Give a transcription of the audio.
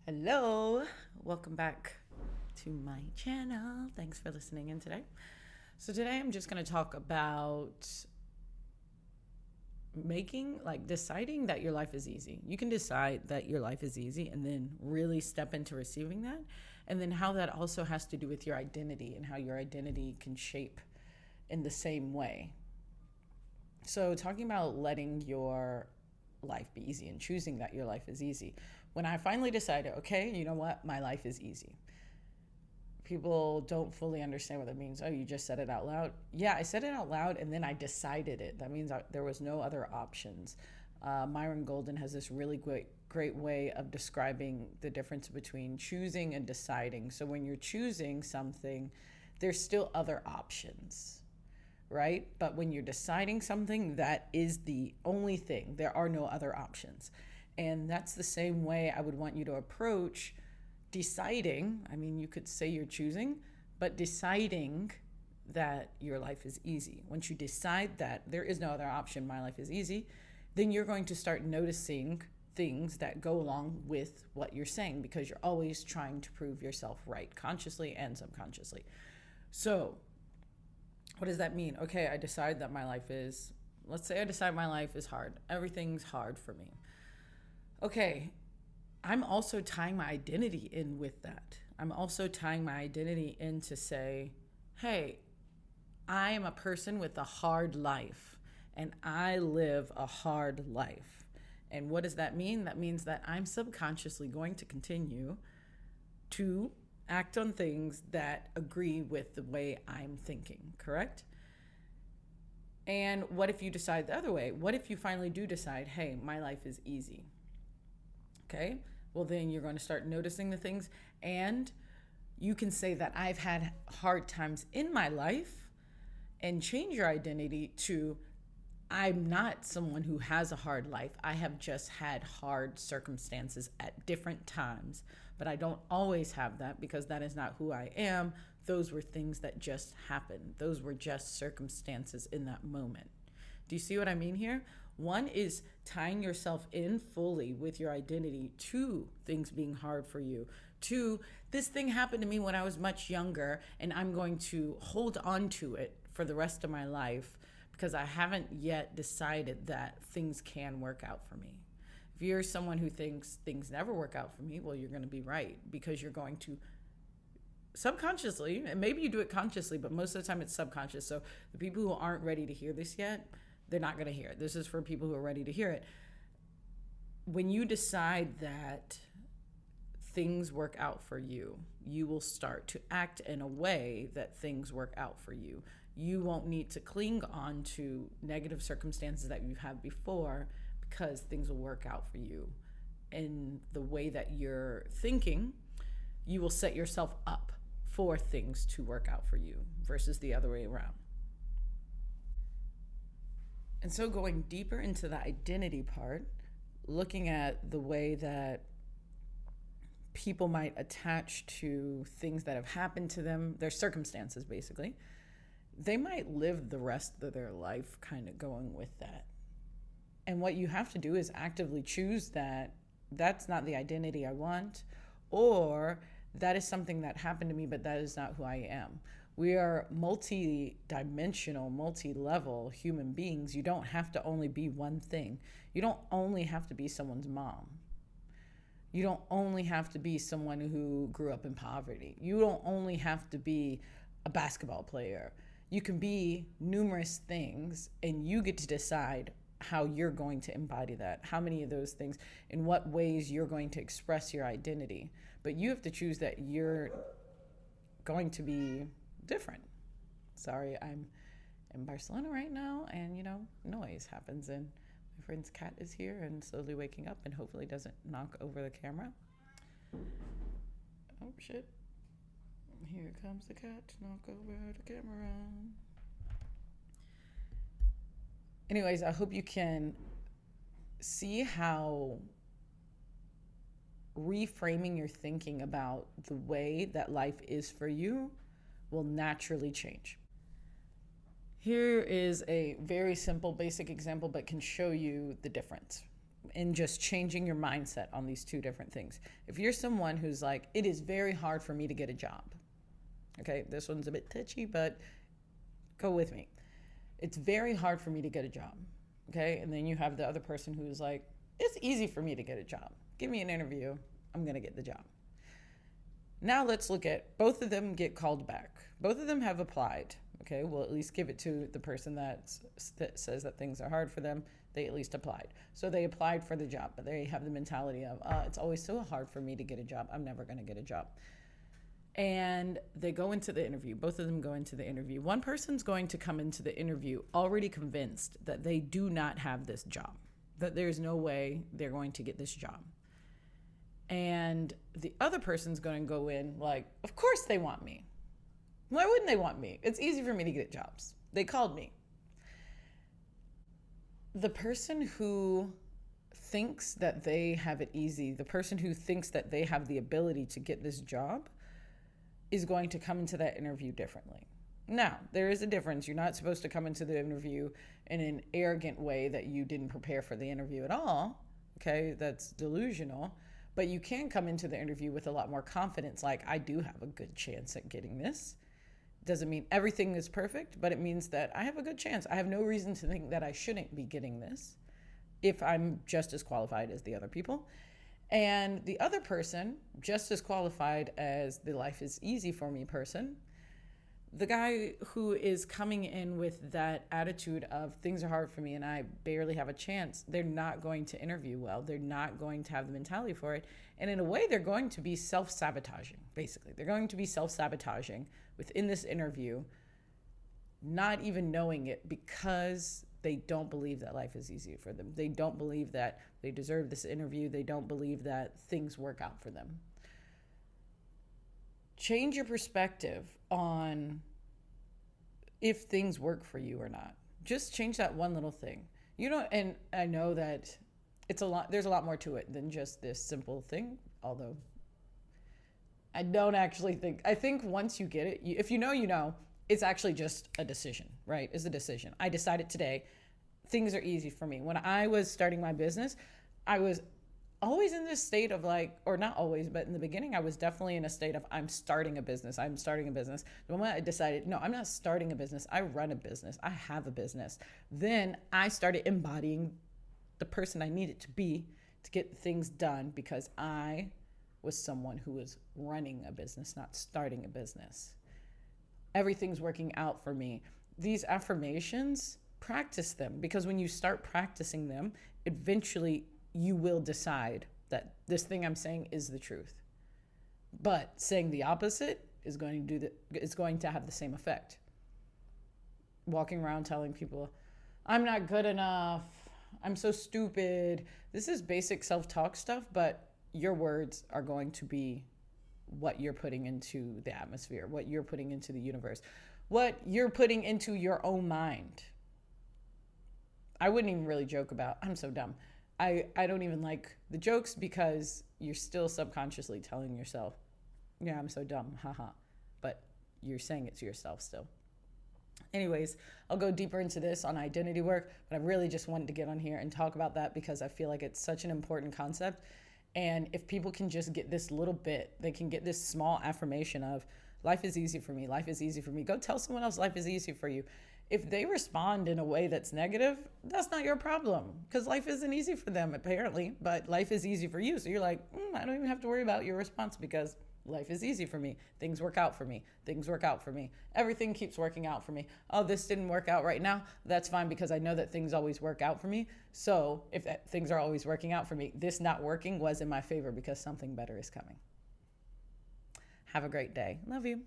Hello, welcome back to my channel. Thanks for listening in today. So today I'm just going to talk about deciding that your life is easy. You can decide that your life is easy and then really step into receiving that. And then how that also has to do with your identity and how your identity can shape in the same way. So talking about letting your life be easy and choosing that your life is easy. When I finally decided, okay, you know what, my life is easy. People don't fully understand what that means. Oh, you just said it out loud? Yeah, I said it out loud and then I decided it. That means there was no other options. Myron Golden has this really great way of describing the difference between choosing and deciding. So when you're choosing something, there's still other options, right? But when you're deciding something, that is the only thing. There are no other options. And that's the same way I would want you to approach deciding. I mean, you could say you're choosing, but deciding that your life is easy. Once you decide that there is no other option, my life is easy, then you're going to start noticing things that go along with what you're saying because you're always trying to prove yourself right, consciously and subconsciously. So, what does that mean? Okay, I decide that my life is, let's say I decide my life is hard. Everything's hard for me. Okay, I'm also tying my identity in with that. I'm also tying my identity in to say, hey, I am a person with a hard life and I live a hard life. And what does that mean? That means that I'm subconsciously going to continue to act on things that agree with the way I'm thinking, correct? And what if you decide the other way? What if you finally do decide, hey, my life is easy? Okay, well, then you're going to start noticing the things, and you can say that I've had hard times in my life and change your identity to I'm not someone who has a hard life. I have just had hard circumstances at different times, but I don't always have that because that is not who I am. Those were things that just happened. Those were just circumstances in that moment. Do you see what I mean here? One is tying yourself in fully with your identity to things being hard for you. Two, this thing happened to me when I was much younger, and I'm going to hold on to it for the rest of my life because I haven't yet decided that things can work out for me. If you're someone who thinks things never work out for me, well, you're going to be right because you're going to subconsciously, and maybe you do it consciously, but most of the time it's subconscious. So the people who aren't ready to hear this yet, they're not going to hear it. This is for people who are ready to hear it. When you decide that things work out for you, you will start to act in a way that things work out for you. You won't need to cling on to negative circumstances that you've had before because things will work out for you. In the way that you're thinking, you will set yourself up for things to work out for you versus the other way around. And so going deeper into the identity part, looking at the way that people might attach to things that have happened to them, their circumstances basically, they might live the rest of their life kind of going with that. And what you have to do is actively choose that that's not the identity I want, or that is something that happened to me, but that is not who I am. We are multi-dimensional, multi-level human beings. You don't have to only be one thing. You don't only have to be someone's mom. You don't only have to be someone who grew up in poverty. You don't only have to be a basketball player. You can be numerous things, and you get to decide how you're going to embody that, how many of those things, in what ways you're going to express your identity. But you have to choose that you're going to be different. Sorry, I'm in Barcelona right now, and noise happens, and my friend's cat is here and slowly waking up and hopefully doesn't knock over the camera. Oh shit. Here comes the cat to knock over the camera. Anyways, I hope you can see how reframing your thinking about the way that life is for you will naturally change. Here is a very simple, basic example, but can show you the difference. in just changing your mindset on these two different things. If you're someone who's like, it is very hard for me to get a job. Okay, this one's a bit touchy, but go with me. It's very hard for me to get a job. Okay, and then you have the other person who's like, it's easy for me to get a job. Give me an interview, I'm going to get the job. Now let's look at both of them get called back. Both of them have applied. Okay, we'll at least give it to the person that says that things are hard for them. They at least applied. So they applied for the job, but they have the mentality of, it's always so hard for me to get a job. I'm never going to get a job. And they go into the interview. Both of them go into the interview. One person's going to come into the interview already convinced that they do not have this job, that there's no way they're going to get this job. And the other person's going to go in like, of course they want me. Why wouldn't they want me? It's easy for me to get jobs. They called me. The person who thinks that they have it easy, the person who thinks that they have the ability to get this job is going to come into that interview differently. Now, there is a difference. You're not supposed to come into the interview in an arrogant way that you didn't prepare for the interview at all. Okay, that's delusional. But you can come into the interview with a lot more confidence, like, I do have a good chance at getting this. Doesn't mean everything is perfect, but it means that I have a good chance. I have no reason to think that I shouldn't be getting this if I'm just as qualified as the other people. And the other person, just as qualified as the life is easy for me person, the guy who is coming in with that attitude of things are hard for me and I barely have a chance, they're not going to interview well. They're not going to have the mentality for it. And in a way, they're going to be self-sabotaging, basically. They're going to be self-sabotaging within this interview, not even knowing it, because they don't believe that life is easy for them. They don't believe that they deserve this interview. They don't believe that things work out for them. Change your perspective on if things work for you or not. Just change that one little thing. You know, and I know that it's a lot, there's a lot more to it than just this simple thing, although I don't actually think, I think once you get it, if you know, you know, it's actually just a decision, right? It's a decision. I decided today, things are easy for me. When I was starting my business, I was always in this state of like, or not always, but in the beginning, I was definitely in a state of I'm starting a business. The moment I decided, no, I'm not starting a business. I run a business. I have a business. Then I started embodying the person I needed to be to get things done, because I was someone who was running a business, not starting a business. Everything's working out for me. These affirmations, practice them, because when you start practicing them, eventually you will decide that this thing I'm saying is the truth. But saying the opposite is going to have the same effect. Walking around telling people, I'm not good enough, I'm so stupid. This is basic self-talk stuff, but your words are going to be what you're putting into the atmosphere, what you're putting into the universe, what you're putting into your own mind. I wouldn't even really joke about, I'm so dumb. I don't even like the jokes, because you're still subconsciously telling yourself, yeah, I'm so dumb, haha. But you're saying it to yourself still. Anyways, I'll go deeper into this on identity work, but I really just wanted to get on here and talk about that because I feel like it's such an important concept. And if people can just get this little bit, they can get this small affirmation of life is easy for me, life is easy for me. Go tell someone else life is easy for you. If they respond in a way that's negative, that's not your problem, because life isn't easy for them apparently, but life is easy for you. So you're like, I don't even have to worry about your response because life is easy for me. Things work out for me. Things work out for me. Everything keeps working out for me. Oh, this didn't work out right now. That's fine, because I know that things always work out for me. So if things are always working out for me, this not working was in my favor because something better is coming. Have a great day. Love you.